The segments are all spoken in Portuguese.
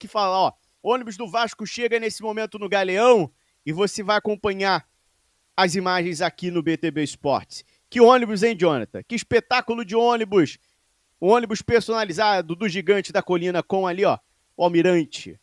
que fala, ó, ônibus do Vasco chega nesse momento no Galeão e você vai acompanhar as imagens aqui no BTB Esportes. Que ônibus, hein, Jonathan? Que espetáculo de ônibus! O ônibus personalizado do Gigante da Colina com ali, ó, o Almirante.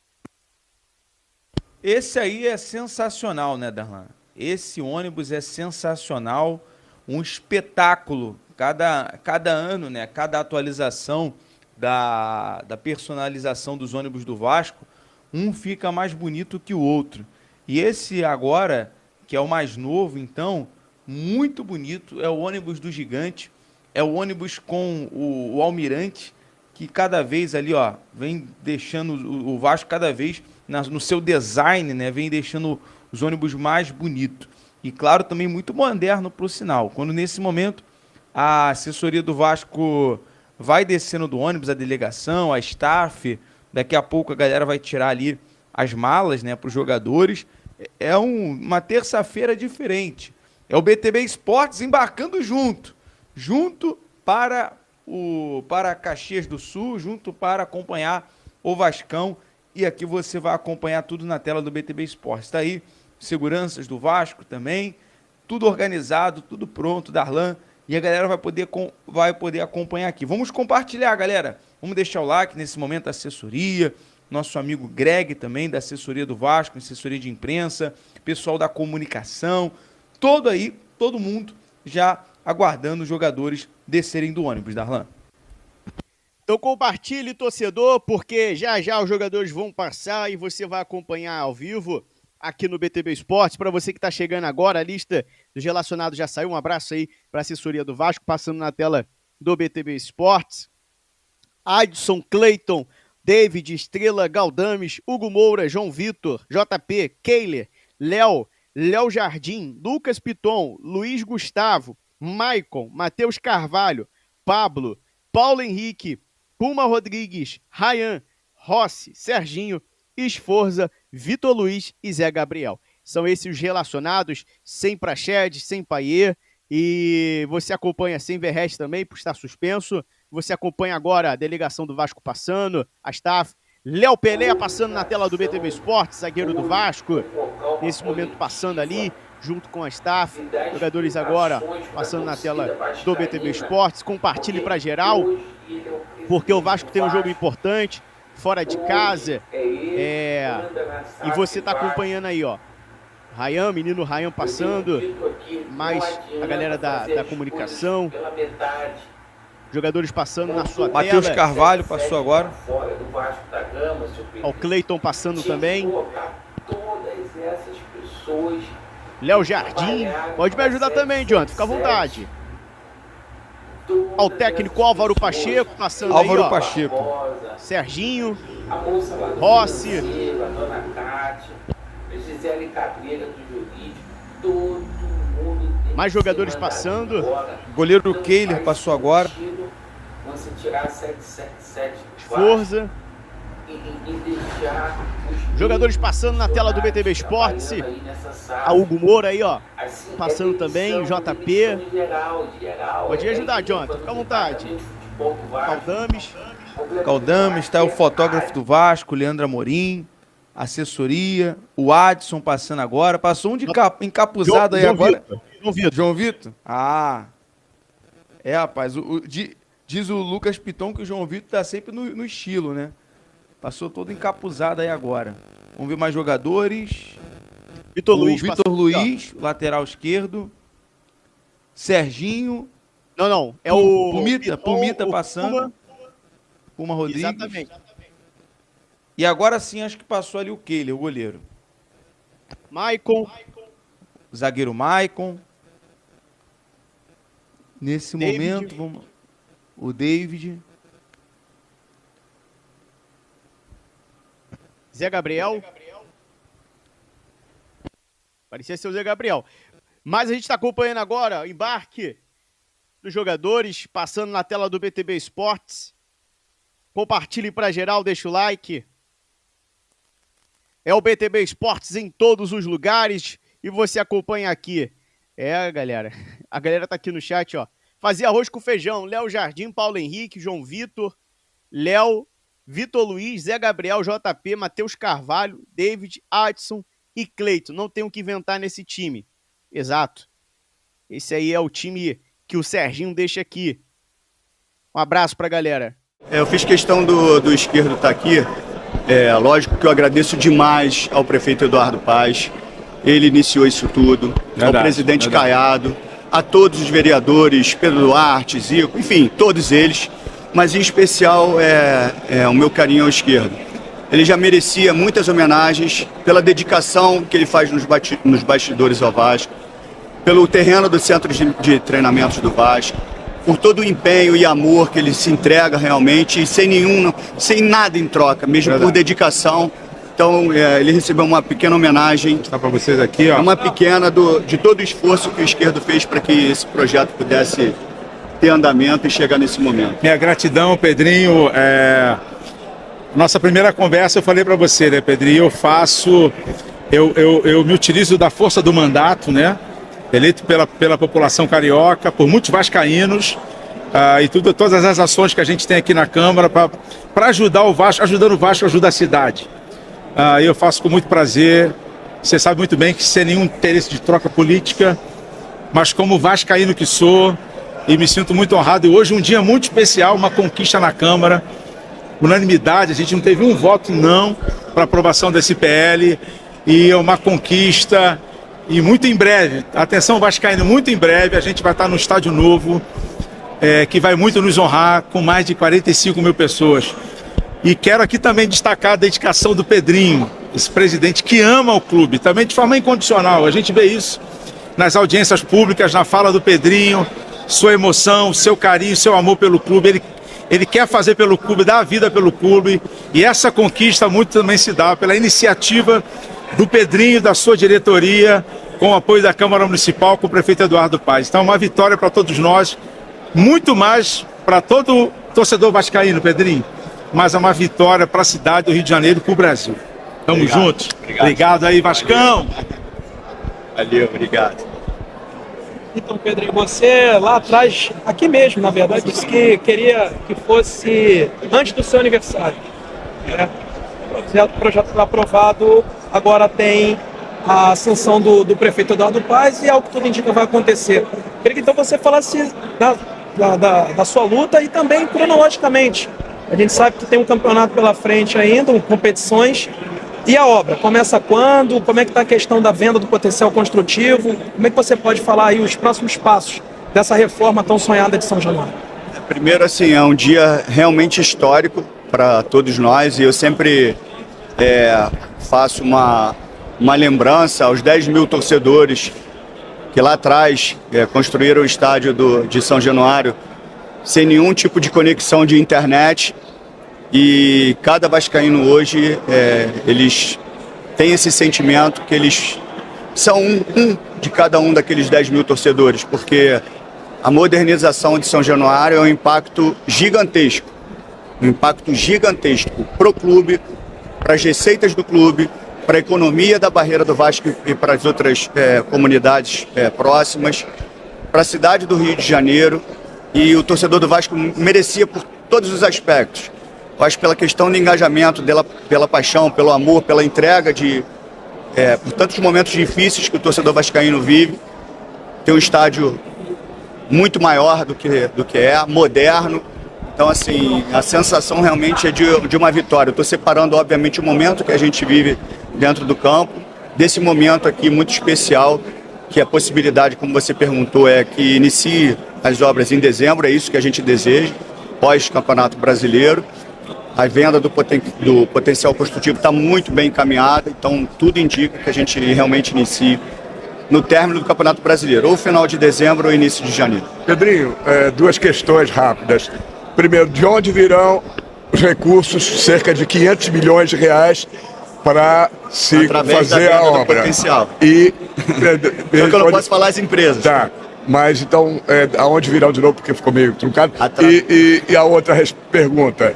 Esse aí é sensacional, né, Darlan? Esse ônibus é sensacional, um espetáculo. Cada ano, né, cada atualização da personalização dos ônibus do Vasco, um fica mais bonito que o outro. E esse agora, que é o mais novo, então, muito bonito, é o ônibus do Gigante, é o ônibus com o Almirante, que cada vez ali, ó, vem deixando o Vasco cada vez no seu design, né, vem deixando os ônibus mais bonitos. E claro, também muito moderno para o sinal. Quando nesse momento a assessoria do Vasco vai descendo do ônibus, a delegação, a staff, daqui a pouco a galera vai tirar ali as malas, né, para os jogadores. É uma terça-feira diferente. É o BTB Esportes embarcando junto para Caxias do Sul, junto para acompanhar o Vascão. E aqui você vai acompanhar tudo na tela do BTB Esportes. Está aí, seguranças do Vasco também, tudo organizado, tudo pronto, Darlan. E a galera vai poder acompanhar aqui. Vamos compartilhar, galera. Vamos deixar o like nesse momento da assessoria, nosso amigo Greg também, da assessoria do Vasco, assessoria de imprensa, pessoal da comunicação, todo mundo já aguardando os jogadores descerem do ônibus, Darlan. Então compartilhe, torcedor, porque já já os jogadores vão passar e você vai acompanhar ao vivo aqui no BTB Esportes. Para você que está chegando agora, a lista dos relacionados já saiu. Um abraço aí para a assessoria do Vasco, passando na tela do BTB Esportes. Adson, Cleiton, David, Estrela, Galdames, Hugo Moura, João Vitor, JP, Keiler, Léo Jardim, Lucas Piton, Luiz Gustavo, Maicon, Matheus Carvalho, Pablo, Paulo Henrique, Puma Rodrigues, Ryan, Rossi, Serginho, Esforza, Vitor Luiz e Zé Gabriel. São esses os relacionados, sem Prached, sem Paier, e você acompanha sem Verrete também, por estar suspenso. Você acompanha agora a delegação do Vasco passando, a staff. Léo Pelé passando na tela do BTB Esportes, zagueiro do Vasco, nesse momento passando ali, junto com a staff. Jogadores agora passando na tela do BTB Esportes. Compartilhe para geral, porque o Vasco tem um jogo importante, fora de casa. E você está acompanhando aí, ó. Ryan, menino Ryan passando, mais a galera da comunicação. Jogadores passando na sua tela. Matheus Carvalho passou agora. O Cleiton passando também. Léo Jardim. Pode me ajudar também, Jonathan. Fica à vontade. Ao técnico Álvaro Pacheco passando Álvaro aí, ó. Pacheco. Serginho. Rossi. Mais jogadores passando. Goleiro Keiler passou agora. Forza. Jogadores passando na tela do BTB Esportes. A Hugo Moura aí, ó. Passando também. JP. Pode ajudar, Jonathan. Fica à vontade. Caldames, está o fotógrafo do Vasco, Leandro Amorim. Assessoria, o Adson passando agora. Passou um de encapuzado aí agora. João Vitor? Ah. Rapaz. Diz o Lucas Piton que o João Vitor tá sempre no estilo, né? Passou todo encapuzado aí agora. Vamos ver mais jogadores. Vitor Luiz, lateral esquerdo. Serginho. Não. É o Pumita passando. Puma Rodrigues. Exatamente. E agora sim, acho que passou ali o Keiler, o goleiro. Maicon. Zagueiro Maicon. Nesse momento, o David. Zé Gabriel. Parecia ser o Zé Gabriel. Mas a gente está acompanhando agora o embarque dos jogadores, passando na tela do BTB Esportes. Compartilhe para geral, deixa o like. É o BTB Esportes em todos os lugares e você acompanha aqui. Galera. A galera tá aqui no chat, ó. Fazia arroz com feijão. Léo Jardim, Paulo Henrique, João Vitor, Léo, Vitor Luiz, Zé Gabriel, JP, Matheus Carvalho, David, Adson e Cleiton. Não tem o que inventar nesse time. Exato. Esse aí é o time que o Serginho deixa aqui. Um abraço pra galera. Eu fiz questão do esquerdo estar aqui. Lógico que eu agradeço demais ao prefeito Eduardo Paes. Ele iniciou isso tudo. Ao presidente Caiado, a todos os vereadores, Pedro Duarte, Zico, enfim, todos eles. Mas em especial o meu carinho ao esquerdo. Ele já merecia muitas homenagens pela dedicação que ele faz nos bastidores ao Vasco, pelo terreno do centro de treinamentos do Vasco, por todo o empenho e amor que ele se entrega realmente, e sem nada em troca, mesmo por dedicação. Então, ele recebeu uma pequena homenagem. Está para vocês aqui, ó. Uma pequena de todo o esforço que o esquerdo fez para que esse projeto pudesse ter andamento e chegar nesse momento. Minha gratidão, Pedrinho. Nossa primeira conversa eu falei para você, né, Pedrinho? Eu me utilizo da força do mandato, né? Eleito pela população carioca, por muitos vascaínos, e todas as ações que a gente tem aqui na Câmara para ajudar o Vasco. Ajudando o Vasco, ajuda a cidade. Eu faço com muito prazer. Você sabe muito bem que sem nenhum interesse de troca política, mas como vascaíno que sou, e me sinto muito honrado. E hoje um dia muito especial, uma conquista na Câmara, unanimidade, a gente não teve um voto não para aprovação desse PL, e é uma conquista, e muito em breve, atenção vascaíno, muito em breve a gente vai estar no Estádio Novo, que vai muito nos honrar, com mais de 45 mil pessoas. E quero aqui também destacar a dedicação do Pedrinho, esse presidente que ama o clube, também de forma incondicional. A gente vê isso nas audiências públicas, na fala do Pedrinho, sua emoção, seu carinho, seu amor pelo clube. Ele quer fazer pelo clube, dar a vida pelo clube, e essa conquista muito também se dá pela iniciativa do Pedrinho, da sua diretoria, com o apoio da Câmara Municipal, com o prefeito Eduardo Paes. Então, uma vitória para todos nós, muito mais para todo torcedor vascaíno, Pedrinho, mas é uma vitória para a cidade do Rio de Janeiro e para o Brasil. Tamo juntos. Obrigado aí, Vascão. Valeu, obrigado. Então, Pedrinho, você lá atrás, aqui mesmo, na verdade, disse que queria que fosse antes do seu aniversário. O projeto foi aprovado, agora tem a sanção do prefeito Eduardo Paes, e é o que tudo indica vai acontecer. Queria que então você falasse da sua luta e também cronologicamente. A gente sabe que tem um campeonato pela frente ainda, competições. E a obra? Começa quando? Como é que está a questão da venda do potencial construtivo? Como é que você pode falar aí os próximos passos dessa reforma tão sonhada de São Januário? Primeiro, assim, é um dia realmente histórico para todos nós, e eu sempre faço uma lembrança aos 10 mil torcedores que lá atrás construíram o estádio de São Januário sem nenhum tipo de conexão de internet. E cada vascaíno hoje, eles têm esse sentimento que eles são um de cada um daqueles 10 mil torcedores, porque a modernização de São Januário é um impacto gigantesco para o clube, para as receitas do clube, para a economia da Barreira do Vasco e para as outras comunidades próximas, para a cidade do Rio de Janeiro, e o torcedor do Vasco merecia por todos os aspectos. Eu acho pela questão do engajamento, pela paixão, pelo amor, pela entrega por tantos momentos difíceis que o torcedor vascaíno vive. Tem um estádio muito maior do que moderno. Então, assim, a sensação realmente é de uma vitória. Eu estou separando, obviamente, o momento que a gente vive dentro do campo, desse momento aqui muito especial, que a possibilidade, como você perguntou, é que inicie as obras em dezembro, é isso que a gente deseja, pós-Campeonato Brasileiro. A venda do potencial construtivo está muito bem encaminhada, então tudo indica que a gente realmente inicie no término do Campeonato Brasileiro, ou final de dezembro ou início de janeiro. Pedrinho, duas questões rápidas. Primeiro, de onde virão os recursos, cerca de 500 milhões de reais, para se através fazer da venda a obra? Do potencial. E Só que eu não posso falar as empresas. Tá, mas então, aonde virão de novo, porque ficou meio truncado. E a outra pergunta: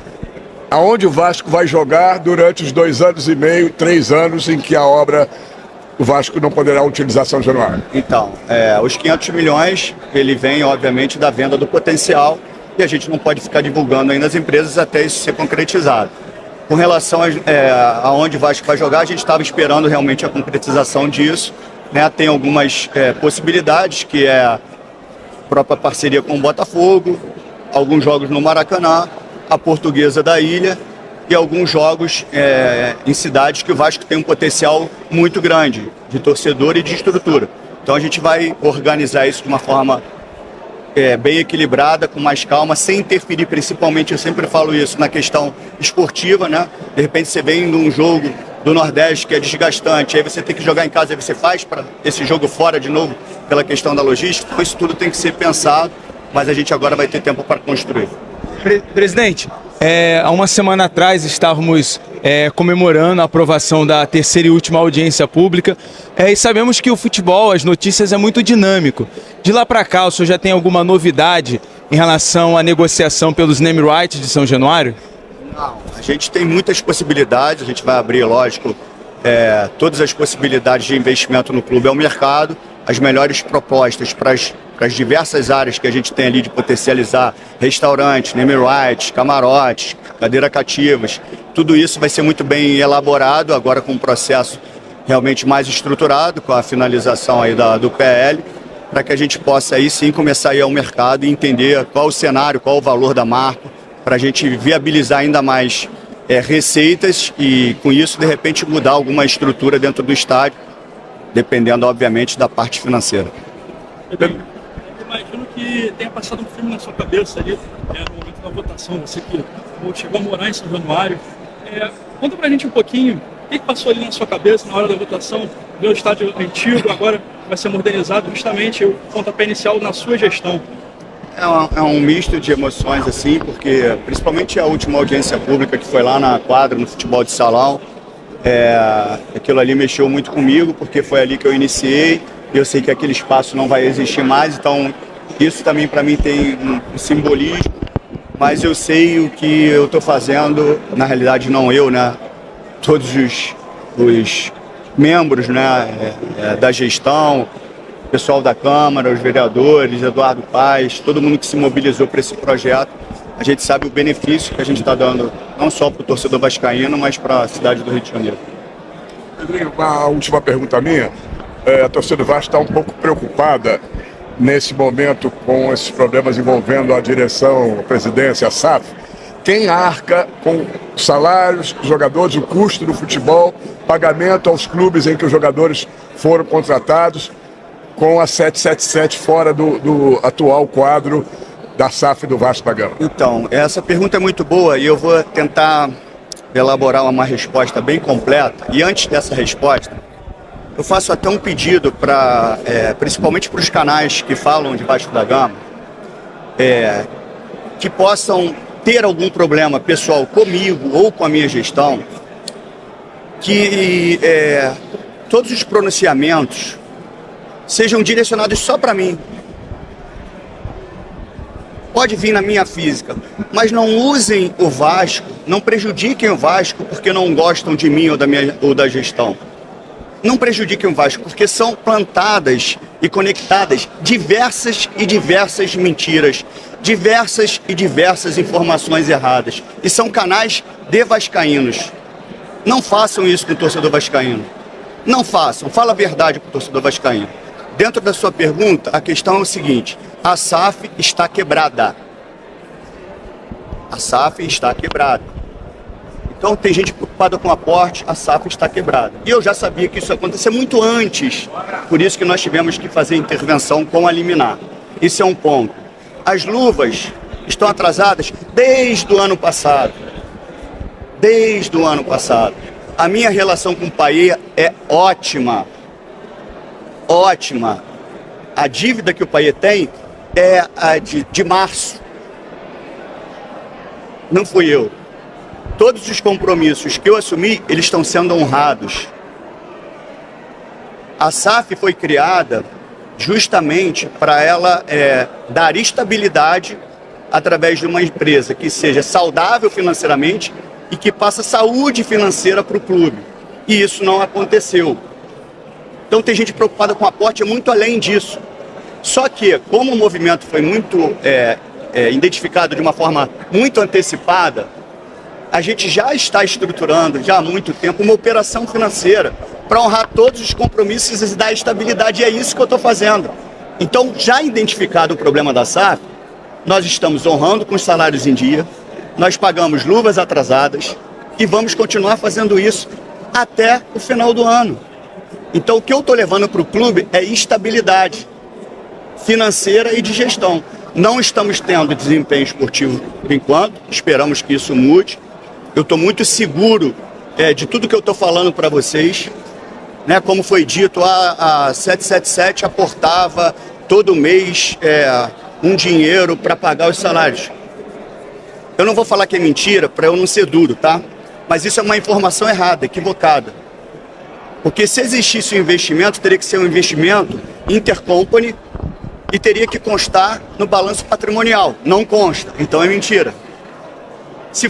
aonde o Vasco vai jogar durante os 2 anos e meio, 3 anos em que o Vasco não poderá utilizar São Januário? Então, os 500 milhões, ele vem, obviamente, da venda do potencial, e a gente não pode ficar divulgando ainda as empresas até isso ser concretizado. Com relação aonde o Vasco vai jogar, a gente estava esperando realmente a concretização disso, né? Tem algumas possibilidades, que é a própria parceria com o Botafogo, alguns jogos no Maracanã, a Portuguesa da Ilha e alguns jogos em cidades que o Vasco tem um potencial muito grande de torcedor e de estrutura. Então a gente vai organizar isso de uma forma bem equilibrada, com mais calma, sem interferir, principalmente, eu sempre falo isso, na questão esportiva, né? De repente você vem num jogo do Nordeste que é desgastante, aí você tem que jogar em casa, aí você faz para esse jogo fora de novo, pela questão da logística. Então isso tudo tem que ser pensado, mas a gente agora vai ter tempo para construir. Presidente, há uma semana atrás estávamos comemorando a aprovação da terceira e última audiência pública e sabemos que o futebol, as notícias, é muito dinâmico. De lá para cá, o senhor já tem alguma novidade em relação à negociação pelos name rights de São Januário? Não, a gente tem muitas possibilidades, a gente vai abrir, lógico, todas as possibilidades de investimento no clube ao mercado, as melhores propostas para as diversas áreas que a gente tem ali de potencializar, restaurantes, name rights, camarotes, cadeira cativas, tudo isso vai ser muito bem elaborado, agora com um processo realmente mais estruturado, com a finalização aí do PL, para que a gente possa aí sim começar a ir ao mercado e entender qual o cenário, qual o valor da marca, para a gente viabilizar ainda mais receitas e, com isso, de repente, mudar alguma estrutura dentro do estádio, dependendo, obviamente, da parte financeira. Imagino que tenha passado um filme na sua cabeça ali, no momento da votação, você que chegou a morar em São Januário. Conta pra gente um pouquinho, o que passou ali na sua cabeça na hora da votação? Ver o estádio antigo, agora vai ser modernizado, justamente o pontapé inicial na sua gestão. É um misto de emoções, assim, porque principalmente a última audiência pública que foi lá na quadra, no futebol de salão, aquilo ali mexeu muito comigo, porque foi ali que eu iniciei, e eu sei que aquele espaço não vai existir mais, então isso também para mim tem um simbolismo, mas eu sei o que eu estou fazendo, na realidade não eu, né? Todos os membros, né, da gestão, pessoal da Câmara, os vereadores, Eduardo Paes, todo mundo que se mobilizou para esse projeto, a gente sabe o benefício que a gente está dando, não só para o torcedor vascaíno, mas para a cidade do Rio de Janeiro. Pedrinho, uma última pergunta minha. A torcida do Vasco está um pouco preocupada nesse momento com esses problemas envolvendo a direção, a presidência, a SAF. Quem arca com salários dos jogadores, o custo do futebol, pagamento aos clubes em que os jogadores foram contratados, com a 777 fora do atual quadro da SAF do Vasco da Gama? Então, essa pergunta é muito boa e eu vou tentar elaborar uma resposta bem completa. E antes dessa resposta, eu faço até um pedido para, principalmente para os canais que falam de Vasco da Gama, que possam ter algum problema pessoal comigo ou com a minha gestão, que todos os pronunciamentos sejam direcionados só para mim. Pode vir na minha física, mas não usem o Vasco, não prejudiquem o Vasco porque não gostam de mim ou da gestão. Não prejudiquem o Vasco porque são plantadas e conectadas diversas mentiras, diversas informações erradas. E são canais de vascaínos. Não façam isso com o torcedor vascaíno. Não façam. Fala a verdade para o torcedor vascaíno. Dentro da sua pergunta, a questão é o seguinte: a SAF está quebrada. A SAF está quebrada. Então tem gente preocupada com o aporte, a SAF está quebrada. E eu já sabia que isso ia acontecer muito antes. Por isso que nós tivemos que fazer intervenção com a liminar. Isso é um ponto. As luvas estão atrasadas desde o ano passado. Desde o ano passado. A minha relação com o Paê é ótima. Ótima. A dívida que o Paê tem é a de março. Não fui eu. Todos os compromissos que eu assumi, eles estão sendo honrados. A SAF foi criada justamente para ela dar estabilidade através de uma empresa que seja saudável financeiramente e que passe saúde financeira para o clube. E isso não aconteceu. Então tem gente preocupada com o aporte, é muito além disso. Só que, como o movimento foi muito identificado de uma forma muito antecipada, a gente já está estruturando, já há muito tempo, uma operação financeira para honrar todos os compromissos e dar estabilidade, e é isso que eu estou fazendo. Então, já identificado o problema da SAF, nós estamos honrando com os salários em dia, nós pagamos luvas atrasadas e vamos continuar fazendo isso até o final do ano. Então, o que eu estou levando para o clube é estabilidade financeira e de gestão. Não estamos tendo desempenho esportivo por enquanto, esperamos que isso mude. Eu estou muito seguro de tudo que eu estou falando para vocês. Né? Como foi dito, a 777 aportava todo mês um dinheiro para pagar os salários. Eu não vou falar que é mentira para eu não ser duro, tá? Mas isso é uma informação errada, equivocada. Porque se existisse um investimento, teria que ser um investimento intercompany e teria que constar no balanço patrimonial. Não consta, então é mentira. Se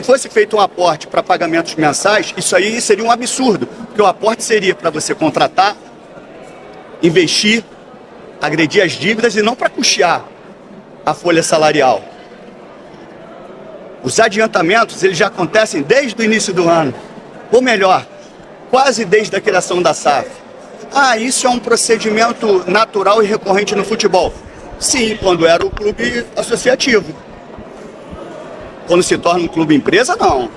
fosse feito um aporte para pagamentos mensais, isso aí seria um absurdo, porque o aporte seria para você contratar, investir, agredir as dívidas e não para custear a folha salarial. Os adiantamentos, eles já acontecem desde o início do ano, ou melhor, quase desde a criação da SAF. Isso é um procedimento natural e recorrente no futebol. Sim, quando era o clube associativo. Quando se torna um clube empresa, não.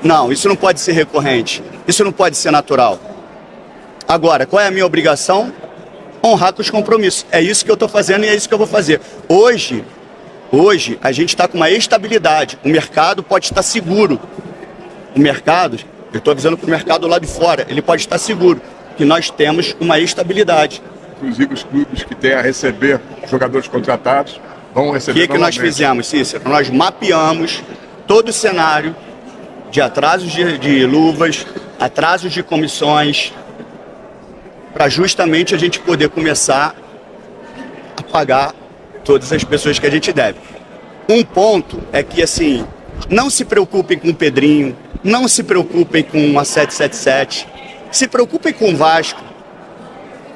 Não, isso não pode ser recorrente. Isso não pode ser natural. Agora, qual é a minha obrigação? Honrar com os compromissos. É isso que eu estou fazendo e é isso que eu vou fazer. Hoje a gente está com uma estabilidade. O mercado pode estar seguro. O mercado, eu estou avisando para o mercado lá de fora, ele pode estar seguro que nós temos uma estabilidade. Inclusive os clubes que têm a receber jogadores contratados vão receber. O que nós fizemos, Cícero? Nós mapeamos todo o cenário de atrasos de luvas, atrasos de comissões, para justamente a gente poder começar a pagar todas as pessoas que a gente deve. Um ponto é que, assim, não se preocupem com o Pedrinho, não se preocupem com a 777, se preocupem com o Vasco,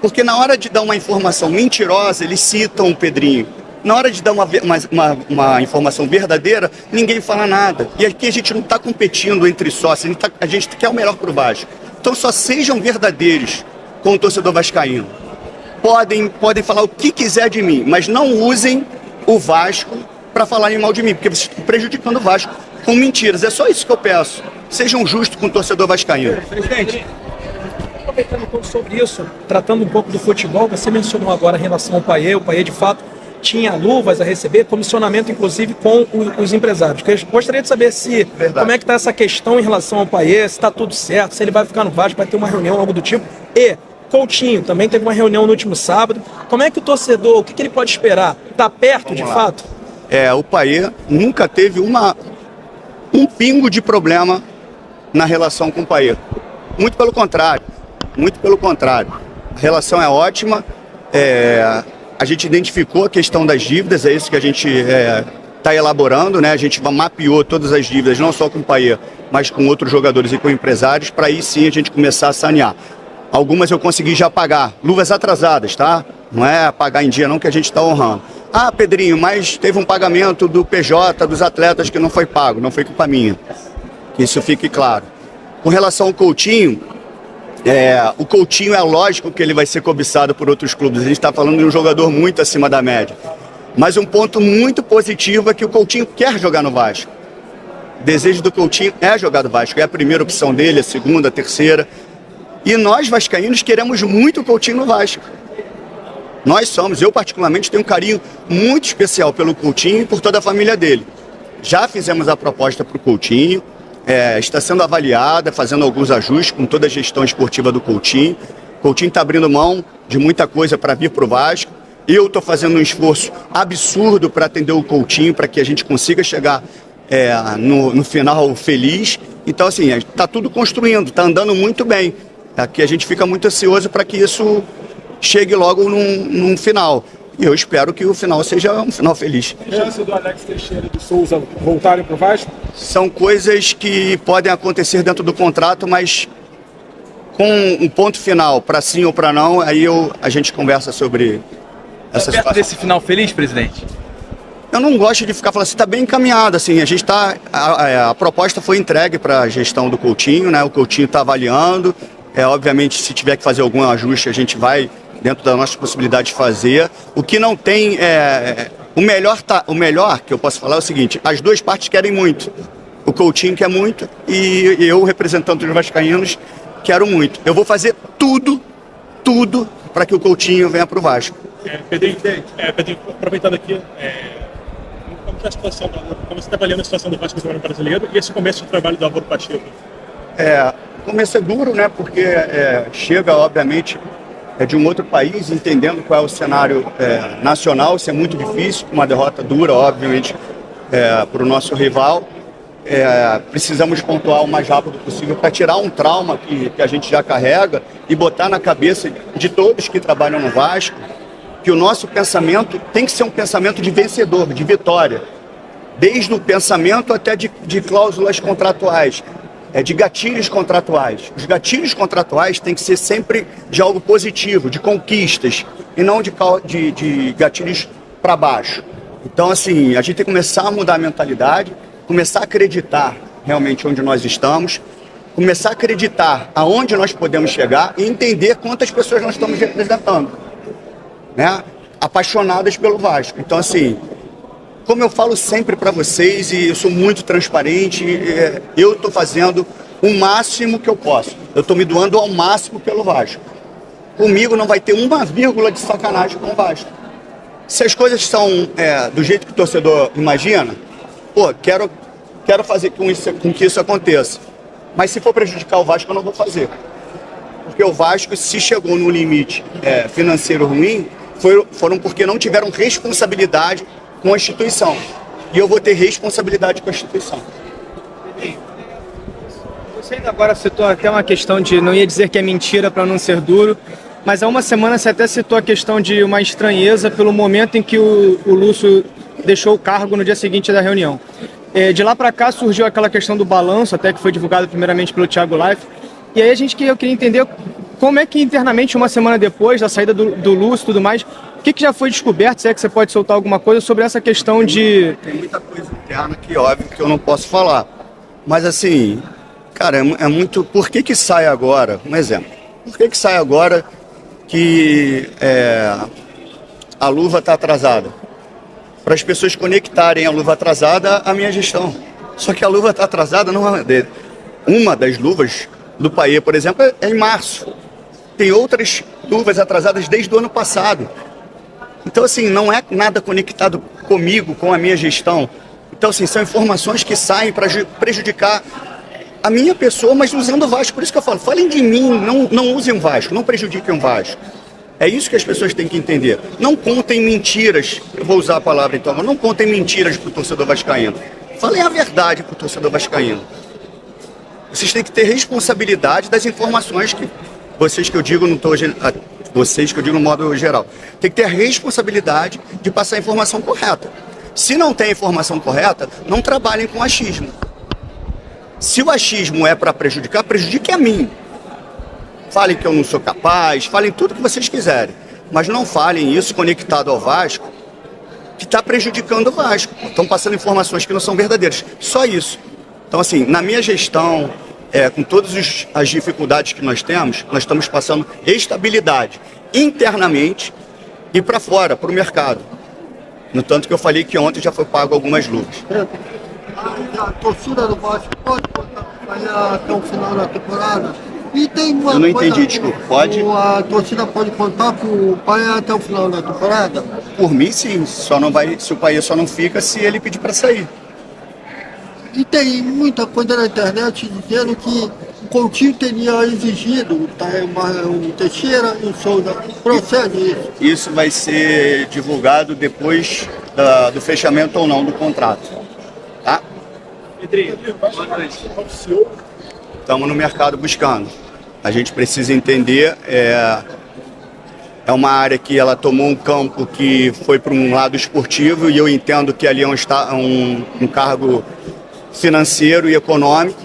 porque na hora de dar uma informação mentirosa, eles citam o Pedrinho. Na hora de dar uma informação verdadeira, ninguém fala nada. E aqui a gente não está competindo entre sócios, a gente quer o melhor para o Vasco. Então só sejam verdadeiros com o torcedor vascaíno. Podem falar o que quiser de mim, mas não usem o Vasco para falarem mal de mim, porque vocês estão prejudicando o Vasco com mentiras. É só isso que eu peço. Sejam justos com o torcedor vascaíno. Presidente, aproveitando um pouco sobre isso, tratando um pouco do futebol, você mencionou agora em relação ao Payet. O Payet, de fato, tinha luvas a receber, comissionamento, inclusive, com os empresários. Gostaria de saber como é que está essa questão em relação ao Payet, se está tudo certo, se ele vai ficar no Vasco, vai ter uma reunião, algo do tipo. E Coutinho também teve uma reunião no último sábado. Como é que o torcedor, o que ele pode esperar? Está perto, de fato? O Payet nunca teve um pingo de problema na relação com o Payet. Muito pelo contrário. A relação é ótima. A gente identificou a questão das dívidas, é isso que a gente está elaborando, né? A gente mapeou todas as dívidas, não só com o Payet, mas com outros jogadores e com empresários, para aí sim a gente começar a sanear. Algumas eu consegui já pagar, luvas atrasadas, tá? Não é pagar em dia não, que a gente está honrando. Pedrinho, mas teve um pagamento do PJ, dos atletas, que não foi pago, não foi culpa minha. Que isso fique claro. Com relação ao Coutinho, o Coutinho é lógico que ele vai ser cobiçado por outros clubes. A gente está falando de um jogador muito acima da média. Mas um ponto muito positivo é que o Coutinho quer jogar no Vasco. O desejo do Coutinho é jogar no Vasco. É a primeira opção dele, a segunda, a terceira. E nós, vascaínos, queremos muito o Coutinho no Vasco. Eu particularmente tenho um carinho muito especial pelo Coutinho e por toda a família dele. Já fizemos a proposta para o Coutinho. Está sendo avaliada, fazendo alguns ajustes com toda a gestão esportiva do Coutinho. O Coutinho está abrindo mão de muita coisa para vir para o Vasco. Eu estou fazendo um esforço absurdo para atender o Coutinho, para que a gente consiga chegar no final feliz. Então, assim, está tudo construindo, está andando muito bem. Aqui a gente fica muito ansioso para que isso chegue logo num final. E eu espero que o final seja um final feliz. Tem chance do Alex Teixeira e do Souza voltarem para o Vasco? São coisas que podem acontecer dentro do contrato, mas com um ponto final, para sim ou para não, aí a gente conversa sobre essa situação. Perto desse final feliz, presidente? Eu não gosto de ficar falando assim, está bem encaminhado, assim, a proposta foi entregue para a gestão do Coutinho, né? O Coutinho está avaliando, obviamente se tiver que fazer algum ajuste a gente vai dentro da nossa possibilidade de fazer. O que não tem, o melhor que eu posso falar é o seguinte, as duas partes querem muito, o Coutinho quer muito e eu, representante dos vascaínos, quero muito. Eu vou fazer tudo para que o Coutinho venha para o Vasco. Pedrinho, aproveitando aqui, como está a situação, como você está avaliando a situação do Vasco no brasileiro e esse começo do trabalho do Álvaro Pacheco? O começo é duro, né? Porque chega, obviamente, de um outro país, entendendo qual é o cenário nacional, isso é muito difícil, uma derrota dura, obviamente, para o nosso rival. Precisamos pontuar o mais rápido possível para tirar um trauma que a gente já carrega e botar na cabeça de todos que trabalham no Vasco que o nosso pensamento tem que ser um pensamento de vencedor, de vitória. Desde o pensamento até de cláusulas contratuais, de gatilhos contratuais. Os gatilhos contratuais têm que ser sempre de algo positivo, de conquistas, e não de gatilhos para baixo. Então, assim, a gente tem que começar a mudar a mentalidade, começar a acreditar realmente onde nós estamos, começar a acreditar aonde nós podemos chegar e entender quantas pessoas nós estamos representando, né? Apaixonadas pelo Vasco. Então, assim, como eu falo sempre para vocês, e eu sou muito transparente, eu estou fazendo o máximo que eu posso. Eu estou me doando ao máximo pelo Vasco. Comigo não vai ter uma vírgula de sacanagem com o Vasco. Se as coisas são do jeito que o torcedor imagina, quero fazer com que isso aconteça. Mas se for prejudicar o Vasco, eu não vou fazer. Porque o Vasco, se chegou no limite financeiro ruim, foram porque não tiveram responsabilidade com a instituição. E eu vou ter responsabilidade com a instituição. Você ainda agora citou até uma questão de, não ia dizer que é mentira para não ser duro, mas há uma semana você até citou a questão de uma estranheza pelo momento em que o Lúcio deixou o cargo no dia seguinte da reunião. De lá para cá surgiu aquela questão do balanço, até que foi divulgado primeiramente pelo Thiago Life. E aí eu queria entender como é que internamente, uma semana depois da saída do Lúcio e tudo mais, o que já foi descoberto, se é que você pode soltar alguma coisa sobre essa questão de... Tem muita coisa interna que, óbvio, que eu não posso falar. Mas assim, cara, é muito... Por que sai agora? Um exemplo. Por que sai agora que a luva está atrasada? Para as pessoas conectarem a luva atrasada à minha gestão. Só que a luva está atrasada, uma das luvas do Paê, por exemplo, é em março. Tem outras luvas atrasadas desde o ano passado. Então, assim, não é nada conectado comigo, com a minha gestão. Então, assim, são informações que saem para prejudicar a minha pessoa, mas usando o Vasco. Por isso que eu falo, falem de mim, não usem o Vasco, não prejudiquem o Vasco. É isso que as pessoas têm que entender. Não contem mentiras, eu vou usar a palavra então, mas não contem mentiras para o torcedor vascaíno. Falem a verdade para o torcedor vascaíno. Vocês têm que ter responsabilidade das informações que vocês que eu digo no modo geral. Tem que ter a responsabilidade de passar a informação correta. Se não tem a informação correta, não trabalhem com achismo. Se o achismo é para prejudicar, prejudique a mim. Falem que eu não sou capaz, falem tudo que vocês quiserem. Mas não falem isso conectado ao Vasco, que está prejudicando o Vasco. Estão passando informações que não são verdadeiras. Só isso. Então, assim, na minha gestão, com todas as dificuldades que nós estamos passando estabilidade internamente e para fora, para o mercado. No tanto que eu falei que ontem já foi pago algumas luvas. A torcida do Vasco pode acompanhar até o final da temporada? E tem uma Eu não entendi, desculpa. Pode? A torcida pode contar com o Pai até o final da temporada? Por mim, sim. Só não vai, se o Pai só não fica se ele pedir para sair. E tem muita coisa na internet dizendo que o Coutinho teria exigido o Teixeira e o Souza. Procede isso? Isso vai ser divulgado depois do fechamento ou não do contrato. Tá? Estamos no mercado buscando. A gente precisa entender, é uma área que ela tomou um campo que foi para um lado esportivo e eu entendo que ali é um cargo financeiro e econômico,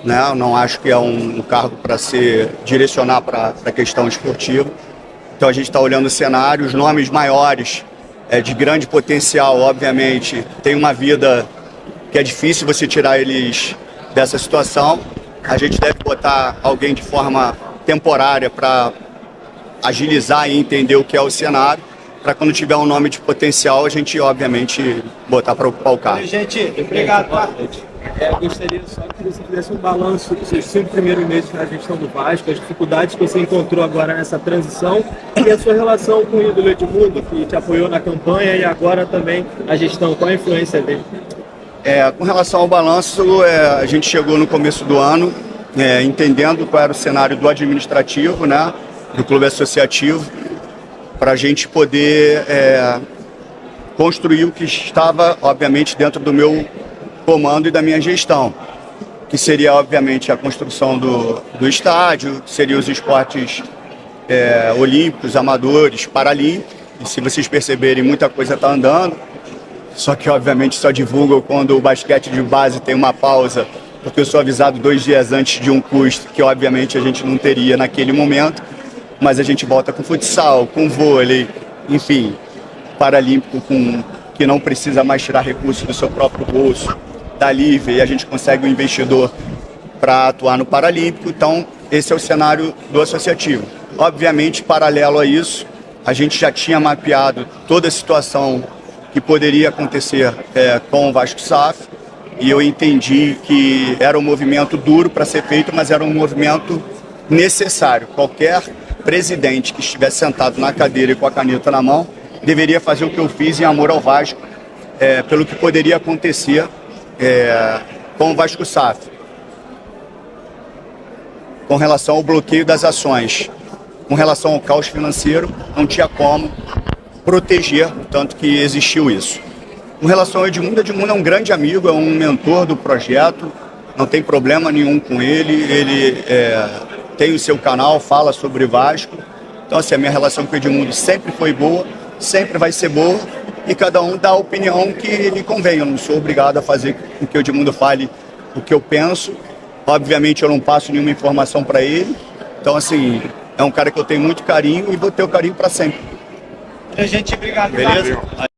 né? Eu não acho que é um cargo para se direcionar para a questão esportiva. Então a gente está olhando o cenário, os nomes maiores de grande potencial, obviamente, tem uma vida que é difícil você tirar eles dessa situação. A gente deve botar alguém de forma temporária para agilizar e entender o que é o cenário, para quando tiver um nome de potencial, a gente, obviamente, botar para ocupar o cargo. Gente, obrigado. Gostaria só que você fizesse um balanço dos seus 5 primeiros meses na gestão do Vasco, as dificuldades que você encontrou agora nessa transição e a sua relação com o ídolo Edmundo, que te apoiou na campanha e agora também a gestão. Qual a influência dele? Com relação ao balanço, a gente chegou no começo do ano entendendo qual era o cenário do administrativo, né, do clube associativo, para a gente poder construir o que estava, obviamente, dentro do meu comando e da minha gestão, que seria, obviamente, a construção do estádio, seria os esportes olímpicos, amadores, paralímpicos, e se vocês perceberem, muita coisa está andando, só que, obviamente, só divulgo quando o basquete de base tem uma pausa, porque eu sou avisado 2 dias antes de um custo que, obviamente, a gente não teria naquele momento, mas a gente volta com futsal, com vôlei, enfim, paralímpico, que não precisa mais tirar recursos do seu próprio bolso, da livre, e a gente consegue um investidor para atuar no paralímpico. Então, esse é o cenário do associativo. Obviamente, paralelo a isso, a gente já tinha mapeado toda a situação que poderia acontecer com o Vasco SAF, e eu entendi que era um movimento duro para ser feito, mas era um movimento necessário. Qualquer presidente que estivesse sentado na cadeira e com a caneta na mão deveria fazer o que eu fiz em amor ao Vasco, pelo que poderia acontecer com o Vasco SAF. Com relação ao bloqueio das ações, com relação ao caos financeiro, não tinha como proteger, tanto que existiu isso. Com relação ao Edmundo é um grande amigo, é um mentor do projeto, não tem problema nenhum com ele tem o seu canal, fala sobre Vasco. Então, assim, a minha relação com o Edmundo sempre foi boa, sempre vai ser boa, e cada um dá a opinião que lhe convém. Eu não sou obrigado a fazer com que o Edmundo fale o que eu penso. Obviamente, eu não passo nenhuma informação para ele. Então, assim, é um cara que eu tenho muito carinho e vou ter o carinho para sempre. Gente, obrigado. Beleza?